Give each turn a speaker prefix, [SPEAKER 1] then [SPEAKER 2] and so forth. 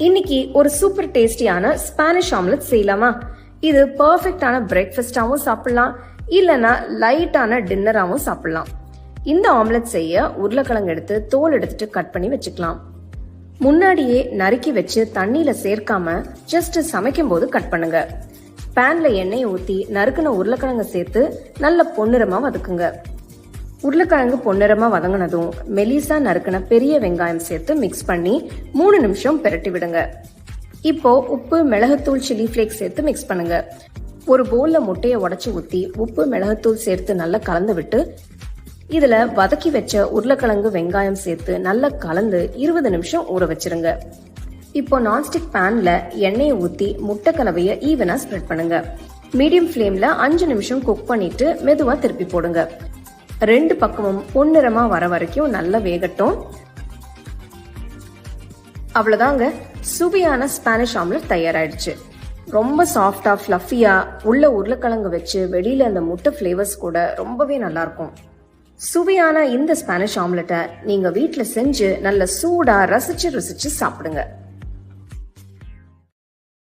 [SPEAKER 1] இன்னைக்கு ஒரு சூப்பர் டேஸ்டியான ஸ்பானிஷ் ஆம்லெட் செய்யலாமா? இது பர்ஃபெக்டான பிரேக்ஃபாஸ்டாவும் சாப்பிடலாம், இல்லனா லைட்டான டின்னராவும் சாப்பிடலாம். இந்த ஆம்லெட் செய்ய உருளைக்கிழங்கு எடுத்து தோல் எடுத்துட்டு கட் பண்ணி வச்சுக்கலாம். முன்னாடியே நறுக்கி வச்சு தண்ணியில சேர்க்காம ஜஸ்ட் சமைக்கும் போது கட் பண்ணுங்க. பேன்ல எண்ணெயை ஊத்தி நறுக்குன உருளைக்கிழங்கு சேர்த்து நல்ல பொன்னிறமா வதக்குங்க. உருளைக்கிழங்கு பொன்னிறமா வதங்கினதும் மெலிசா நறுக்குன பெரிய வெங்காயம் சேர்த்து மிக்ஸ் பண்ணி 3 நிமிஷம் பிரட்டி விடுங்க. இப்போ உப்பு, மிளகுத்தூள், சில்லி ஃபிளேக்ஸ் சேர்த்து மிக்ஸ் பண்ணுங்க. ஒரு பவுல்ல முட்டையை உடைச்சு ஊத்தி உப்பு, மிளகுத்தூள் சேர்த்து நல்லா கலந்து விட்டு இதுல வதக்கி வச்ச உருளைக்கிழங்கு, வெங்காயம் சேர்த்து நல்லா கலந்து 20 நிமிஷம் ஊற வச்சிருங்க. இப்போ நான்ஸ்டிக் பேன்ல எண்ணெயை ஊத்தி முட்டை கலவைய ஈவனா ஸ்ப்ரெட் பண்ணுங்க. மீடியம் ஃபிளேம்ல 5 நிமிஷம் குக் பண்ணிட்டு மெதுவா திருப்பி போடுங்க. 2 பக்கமும் பொன்னிறமா வர வரைக்கும் நல்லா வேகட்டும். அவ்வளவுதாங்க, சுவையான ஸ்பானிஷ் ஆம்லெட் தயாராயிடுச்சு. ரொம்ப சாஃப்டா, ஃபிளஃபியா, உள்ள உருளைக்கிழங்கு வச்சு வெளியில அந்த முட்டை ஃபிளேவர்ஸ் கூட ரொம்பவே நல்லா இருக்கும். சுவையான இந்த ஸ்பானிஷ் ஆம்லெட்டை நீங்க வீட்டுல செஞ்சு நல்ல சூடா ரசிச்சு சாப்பிடுங்க.